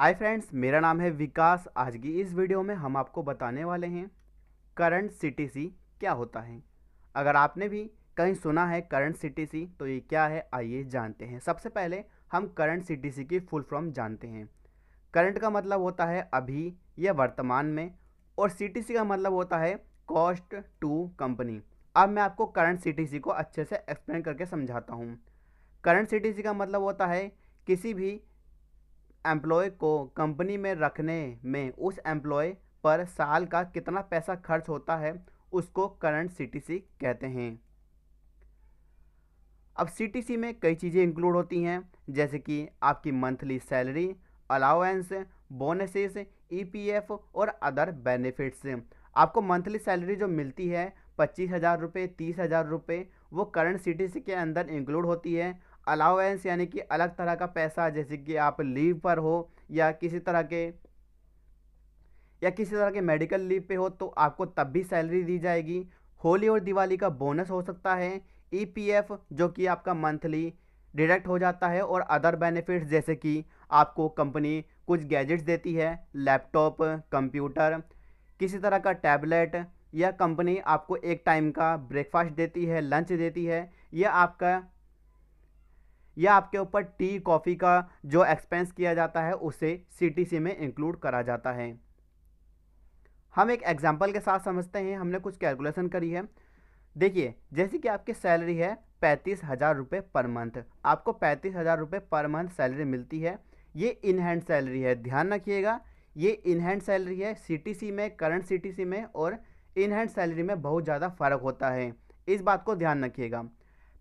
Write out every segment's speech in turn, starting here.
Hi friends, मेरा नाम है विकास। आज की इस वीडियो में हम आपको बताने वाले हैं करंट सीटीसी क्या होता है। अगर आपने भी कहीं सुना है करंट सीटीसी तो ये क्या है, आइए जानते हैं। सबसे पहले हम करंट सीटीसी की फुल फॉर्म जानते हैं। करंट का मतलब होता है अभी या वर्तमान में, और सीटीसी का मतलब होता है कॉस्ट टू कंपनी। अब मैं आपको करंट सीटीसी को अच्छे से एक्सप्लेन करके समझाता हूँ। करंट सीटीसी का मतलब होता है किसी भी एम्प्लॉय को कंपनी में रखने में उस एम्प्लॉय पर साल का कितना पैसा खर्च होता है, उसको करंट सीटीसी कहते हैं। अब सीटीसी में कई चीज़ें इंक्लूड होती हैं, जैसे कि आपकी monthly salary, allowance, bonuses, EPF और अदर बेनिफिट्स। आपको मंथली सैलरी जो मिलती है 25,000 रुपये, 30,000 रुपये, वो करंट सीटीसी के अंदर इंक्लूड होती है। अलाउंस यानी कि अलग तरह का पैसा, जैसे कि आप लीव पर हो या किसी तरह के मेडिकल लीव पे हो तो आपको तब भी सैलरी दी जाएगी। होली और दिवाली का बोनस हो सकता है। ईपीएफ जो कि आपका मंथली डिडक्ट हो जाता है, और अदर बेनिफिट्स जैसे कि आपको कंपनी कुछ गैजेट्स देती है, लैपटॉप, कंप्यूटर, किसी तरह का टैबलेट, या कंपनी आपको एक टाइम का ब्रेकफास्ट देती है, लंच देती है, या आपके ऊपर टी कॉफ़ी का जो एक्सपेंस किया जाता है उसे सीटीसी में इंक्लूड करा जाता है। हम एक एग्जांपल के साथ समझते हैं। हमने कुछ कैलकुलेशन करी है। देखिए, जैसे कि आपकी सैलरी है 35,000 रुपये पर मंथ, आपको 35,000 रुपये पर मंथ सैलरी मिलती है। ये इन हैंड सैलरी है, ध्यान रखिएगा। ये इन हैंड सैलरी है। सीटीसी में, करंट सीटीसी में और इन हैंड सैलरी में बहुत ज़्यादा फ़र्क होता है, इस बात को ध्यान रखिएगा।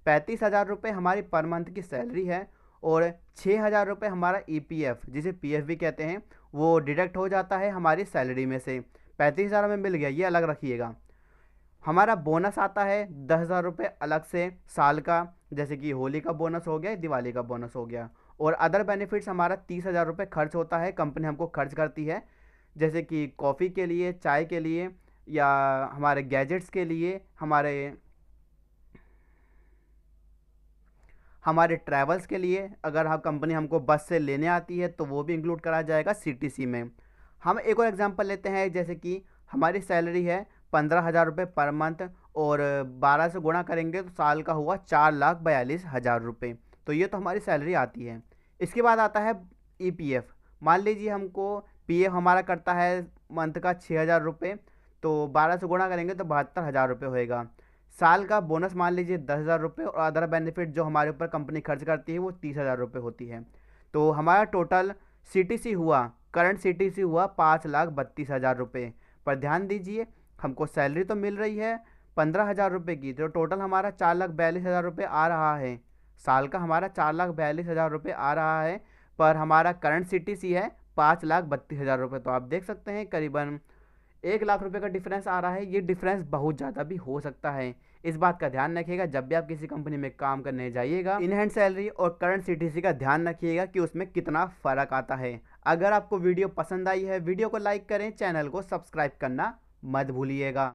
35,000 रुपये हमारी पर मंथ की सैलरी है, और 6,000 रुपये हमारा ईपीएफ, जिसे पीएफ भी कहते हैं, वो डिडक्ट हो जाता है हमारी सैलरी में से। 35,000 में मिल गया, ये अलग रखिएगा। हमारा बोनस आता है 10,000 रुपये अलग से साल का, जैसे कि होली का बोनस हो गया, दिवाली का बोनस हो गया। और अदर बेनिफिट्स हमारा 30,000 रुपये खर्च होता है, कंपनी हमको खर्च करती है, जैसे कि कॉफ़ी के लिए, चाय के लिए, या हमारे गैजेट्स के लिए, हमारे ट्रैवल्स के लिए। अगर हम कंपनी हमको बस से लेने आती है तो वो भी इंक्लूड करा जाएगा सीटीसी में। हम एक और एग्जांपल लेते हैं, जैसे कि हमारी सैलरी है 15,000 रुपये पर मंथ, और 12 से गुणा करेंगे तो साल का हुआ 4,42,000 रुपये। तो ये तो हमारी सैलरी आती है। इसके बाद आता है ईपीएफ। मान लीजिए हमको पीएफ हमारा करता है मंथ का 6,000 रुपये, तो 12 से गुणा करेंगे तो 72,000 रुपये होएगा। साल का बोनस मान लीजिए 10,000 रुपये, और अदर बेनिफिट जो हमारे ऊपर कंपनी खर्च करती है वो 30,000 रुपये होती है। तो हमारा टोटल सीटीसी हुआ, करंट सीटीसी हुआ 5,32,000 रुपये। पर ध्यान दीजिए, हमको सैलरी तो मिल रही है 15,000 रुपये की, तो टोटल हमारा 4,42,000 रुपये आ रहा है। साल का हमारा 4,42,000 रुपये आ रहा है, पर हमारा करंट सीटीसी है 5,32,000 रुपये। तो आप देख सकते हैं करीबन 1 लाख रुपए का डिफरेंस आ रहा है। ये डिफरेंस बहुत ज़्यादा भी हो सकता है, इस बात का ध्यान रखिएगा। जब भी आप किसी कंपनी में काम करने जाइएगा, इन हैंड सैलरी और करंट सीटीसी का ध्यान रखिएगा कि उसमें कितना फ़र्क आता है। अगर आपको वीडियो पसंद आई है, वीडियो को लाइक करें, चैनल को सब्सक्राइब करना मत भूलिएगा।